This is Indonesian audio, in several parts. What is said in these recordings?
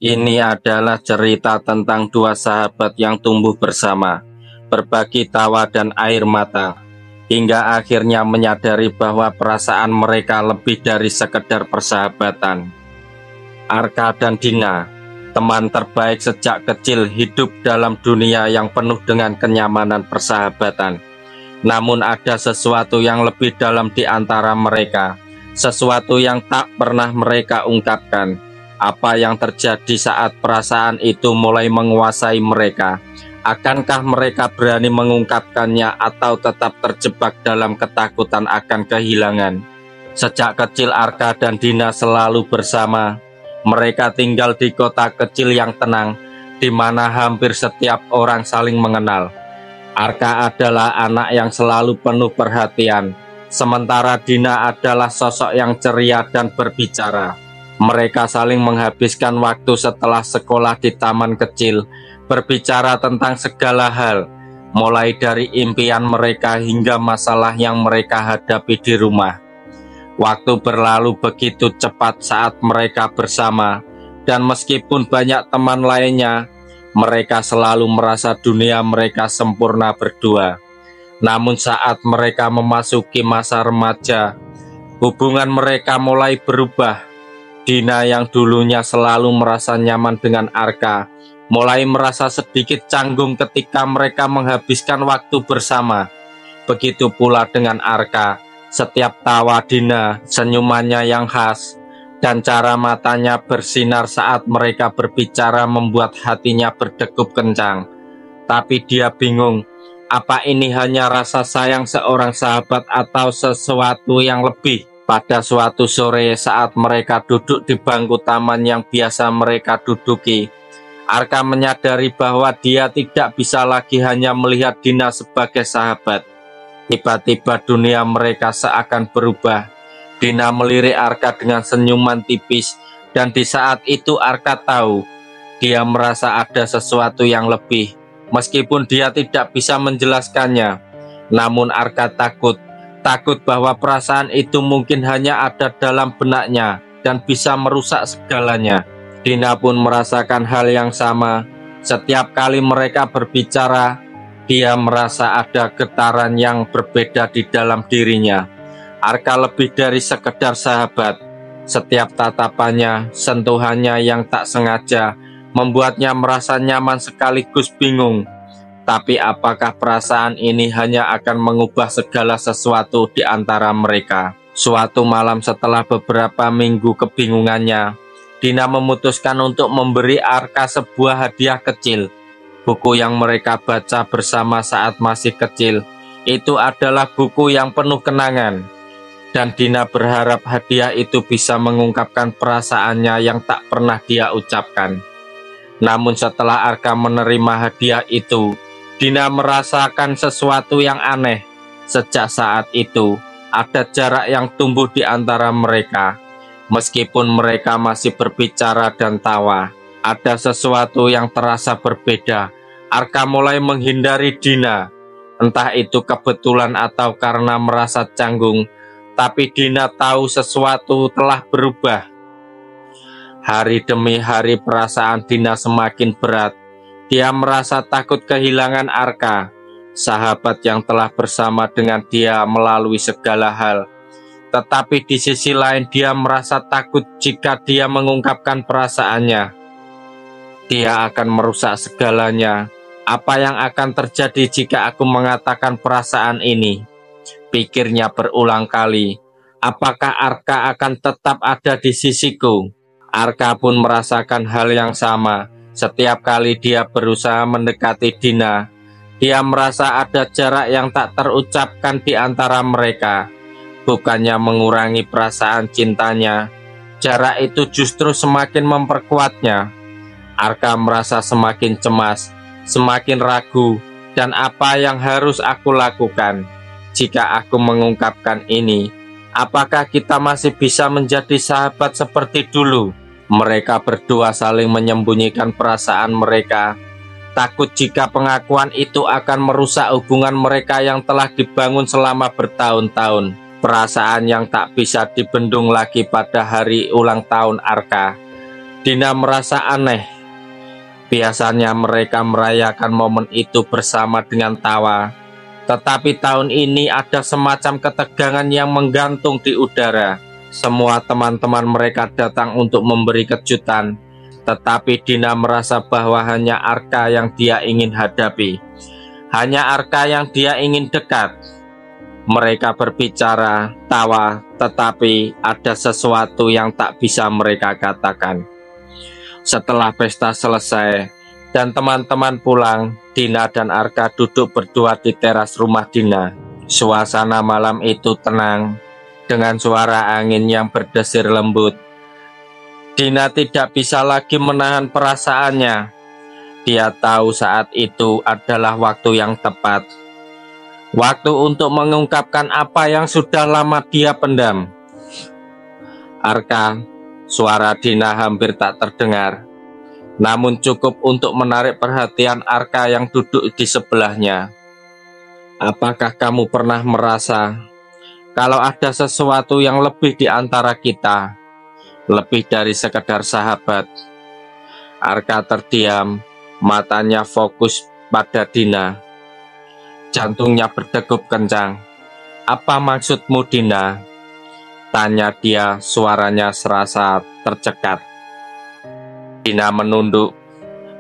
Ini adalah cerita tentang dua sahabat yang tumbuh bersama, berbagi tawa dan air mata, hingga akhirnya menyadari bahwa perasaan mereka lebih dari sekedar persahabatan. Arka dan Dina, teman terbaik sejak kecil, hidup dalam dunia yang penuh dengan kenyamanan persahabatan. Namun ada sesuatu yang lebih dalam di antara mereka, sesuatu yang tak pernah mereka ungkapkan. Apa yang terjadi saat perasaan itu mulai menguasai mereka? Akankah mereka berani mengungkapkannya atau tetap terjebak dalam ketakutan akan kehilangan? Sejak kecil Arka dan Dina selalu bersama. Mereka tinggal di kota kecil yang tenang, di mana hampir setiap orang saling mengenal. Arka adalah anak yang selalu penuh perhatian, sementara Dina adalah sosok yang ceria dan berbicara. Mereka saling menghabiskan waktu setelah sekolah di taman kecil, berbicara tentang segala hal, mulai dari impian mereka hingga masalah yang mereka hadapi di rumah. Waktu berlalu begitu cepat saat mereka bersama, dan meskipun banyak teman lainnya, mereka selalu merasa dunia mereka sempurna berdua. Namun saat mereka memasuki masa remaja, hubungan mereka mulai berubah. Dina yang dulunya selalu merasa nyaman dengan Arka, mulai merasa sedikit canggung ketika mereka menghabiskan waktu bersama. Begitu pula dengan Arka, setiap tawa Dina, senyumannya yang khas, dan cara matanya bersinar saat mereka berbicara membuat hatinya berdegup kencang. Tapi dia bingung, apa ini hanya rasa sayang seorang sahabat atau sesuatu yang lebih? Pada suatu sore saat mereka duduk di bangku taman yang biasa mereka duduki, Arka menyadari bahwa dia tidak bisa lagi hanya melihat Dina sebagai sahabat. Tiba-tiba dunia mereka seakan berubah. Dina melirik Arka dengan senyuman tipis, dan di saat itu Arka tahu, dia merasa ada sesuatu yang lebih. Meskipun dia tidak bisa menjelaskannya, namun Arka takut bahwa perasaan itu mungkin hanya ada dalam benaknya dan bisa merusak segalanya. Dina pun merasakan hal yang sama. Setiap kali mereka berbicara, dia merasa ada getaran yang berbeda di dalam dirinya. Arka lebih dari sekedar sahabat. Setiap tatapannya, sentuhannya yang tak sengaja, membuatnya merasa nyaman sekaligus bingung. Tapi apakah perasaan ini hanya akan mengubah segala sesuatu di antara mereka? Suatu malam setelah beberapa minggu kebingungannya, Dina memutuskan untuk memberi Arka sebuah hadiah kecil. Buku yang mereka baca bersama saat masih kecil. Itu adalah buku yang penuh kenangan. Dan Dina berharap hadiah itu bisa mengungkapkan perasaannya yang tak pernah dia ucapkan. Namun setelah Arka menerima hadiah itu, Dina merasakan sesuatu yang aneh. Sejak saat itu, ada jarak yang tumbuh di antara mereka. Meskipun mereka masih berbicara dan tawa, ada sesuatu yang terasa berbeda. Arka mulai menghindari Dina. Entah itu kebetulan atau karena merasa canggung, tapi Dina tahu sesuatu telah berubah. Hari demi hari perasaan Dina semakin berat. Dia merasa takut kehilangan Arka, sahabat yang telah bersama dengan dia melalui segala hal. Tetapi di sisi lain dia merasa takut jika dia mengungkapkan perasaannya. Dia akan merusak segalanya. Apa yang akan terjadi jika aku mengatakan perasaan ini? Pikirnya berulang kali. Apakah Arka akan tetap ada di sisiku? Arka pun merasakan hal yang sama. Setiap kali dia berusaha mendekati Dina, dia merasa ada jarak yang tak terucapkan di antara mereka. Bukannya mengurangi perasaan cintanya, jarak itu justru semakin memperkuatnya. Arka merasa semakin cemas, semakin ragu, dan apa yang harus aku lakukan? Jika aku mengungkapkan ini, apakah kita masih bisa menjadi sahabat seperti dulu? Mereka berdua saling menyembunyikan perasaan mereka, takut jika pengakuan itu akan merusak hubungan mereka yang telah dibangun selama bertahun-tahun. Perasaan yang tak bisa dibendung lagi pada hari ulang tahun Arka. Dina merasa aneh. Biasanya mereka merayakan momen itu bersama dengan tawa, tetapi tahun ini ada semacam ketegangan yang menggantung di udara. Semua teman-teman mereka datang untuk memberi kejutan, tetapi Dina merasa bahwa hanya Arka yang dia ingin hadapi, hanya Arka yang dia ingin dekat. Mereka berbicara, tawa, tetapi ada sesuatu yang tak bisa mereka katakan. Setelah pesta selesai dan teman-teman pulang, Dina dan Arka duduk berdua di teras rumah Dina. Suasana malam itu tenang, dengan suara angin yang berdesir lembut. Dina tidak bisa lagi menahan perasaannya. Dia tahu saat itu adalah waktu yang tepat. Waktu untuk mengungkapkan apa yang sudah lama dia pendam. Arka, suara Dina hampir tak terdengar, namun cukup untuk menarik perhatian Arka yang duduk di sebelahnya. Apakah kamu pernah merasa kalau ada sesuatu yang lebih di antara kita, lebih dari sekedar sahabat? Arka terdiam, matanya fokus pada Dina. Jantungnya berdegup kencang. Apa maksudmu, Dina? Tanya dia, suaranya serasa tercekat. Dina menunduk,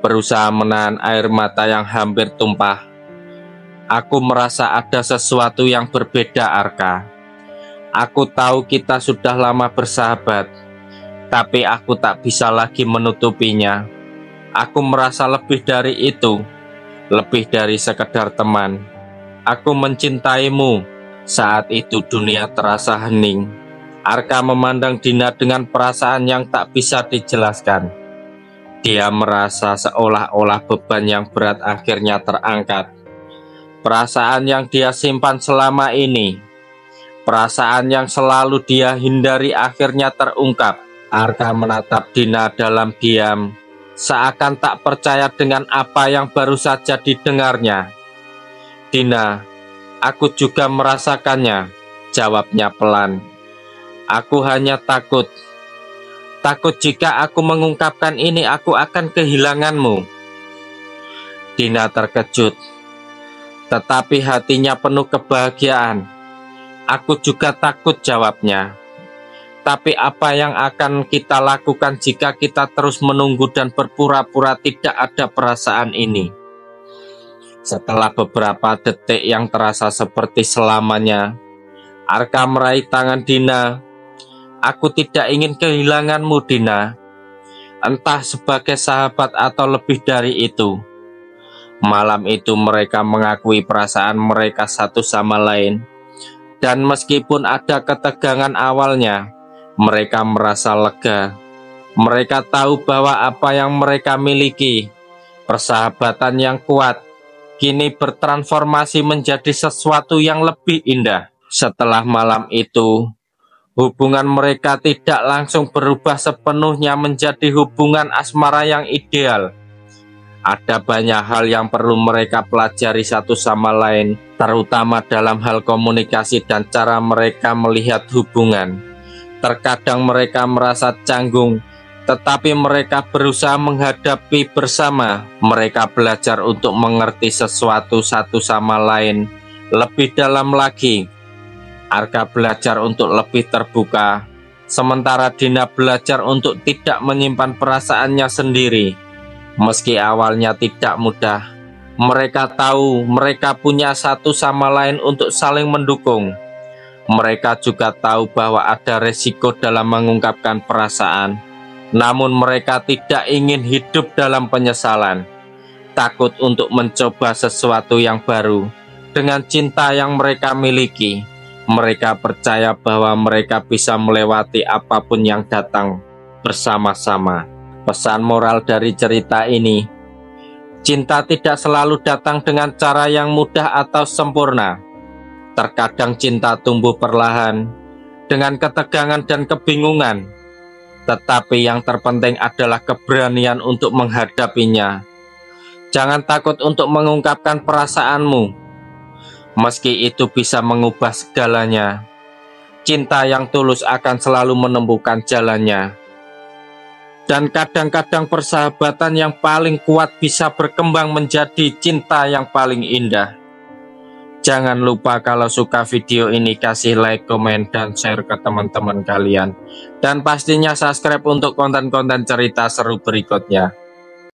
berusaha menahan air mata yang hampir tumpah. Aku merasa ada sesuatu yang berbeda, Arka. Aku tahu kita sudah lama bersahabat, tapi aku tak bisa lagi menutupinya. Aku merasa lebih dari itu, lebih dari sekedar teman. Aku mencintaimu. Saat itu dunia terasa hening. Arka memandang Dina dengan perasaan yang tak bisa dijelaskan. Dia merasa seolah-olah beban yang berat akhirnya terangkat. Perasaan yang dia simpan selama ini, perasaan yang selalu dia hindari akhirnya terungkap. Arka menatap Dina dalam diam, seakan tak percaya dengan apa yang baru saja didengarnya. Dina, aku juga merasakannya, jawabnya pelan. Aku hanya takut jika aku mengungkapkan ini aku akan kehilanganmu. Dina terkejut, tetapi hatinya penuh kebahagiaan. Aku juga takut, jawabnya. Tapi apa yang akan kita lakukan jika kita terus menunggu dan berpura-pura tidak ada perasaan ini? Setelah beberapa detik yang terasa seperti selamanya, Arka meraih tangan Dina. Aku tidak ingin kehilanganmu, Dina. Entah sebagai sahabat atau lebih dari itu. Malam itu mereka mengakui perasaan mereka satu sama lain. Dan meskipun ada ketegangan awalnya, mereka merasa lega. Mereka tahu bahwa apa yang mereka miliki, persahabatan yang kuat, kini bertransformasi menjadi sesuatu yang lebih indah. Setelah malam itu, hubungan mereka tidak langsung berubah sepenuhnya menjadi hubungan asmara yang ideal. Ada banyak hal yang perlu mereka pelajari satu sama lain, terutama dalam hal komunikasi dan cara mereka melihat hubungan. Terkadang mereka merasa canggung, tetapi mereka berusaha menghadapi bersama. Mereka belajar untuk mengerti sesuatu satu sama lain lebih dalam lagi. Arka belajar untuk lebih terbuka, sementara Dina belajar untuk tidak menyimpan perasaannya sendiri. Meski awalnya tidak mudah, mereka tahu mereka punya satu sama lain untuk saling mendukung. Mereka juga tahu bahwa ada resiko dalam mengungkapkan perasaan. Namun mereka tidak ingin hidup dalam penyesalan, takut untuk mencoba sesuatu yang baru. Dengan cinta yang mereka miliki, mereka percaya bahwa mereka bisa melewati apapun yang datang bersama-sama. Pesan moral dari cerita ini, cinta tidak selalu datang dengan cara yang mudah atau sempurna. Terkadang cinta tumbuh perlahan, dengan ketegangan dan kebingungan. Tetapi yang terpenting adalah keberanian untuk menghadapinya. Jangan takut untuk mengungkapkan perasaanmu, meski itu bisa mengubah segalanya. Cinta yang tulus akan selalu menemukan jalannya. Dan kadang-kadang persahabatan yang paling kuat bisa berkembang menjadi cinta yang paling indah. Jangan lupa kalau suka video ini kasih like, komen, dan share ke teman-teman kalian. Dan pastinya subscribe untuk konten-konten cerita seru berikutnya.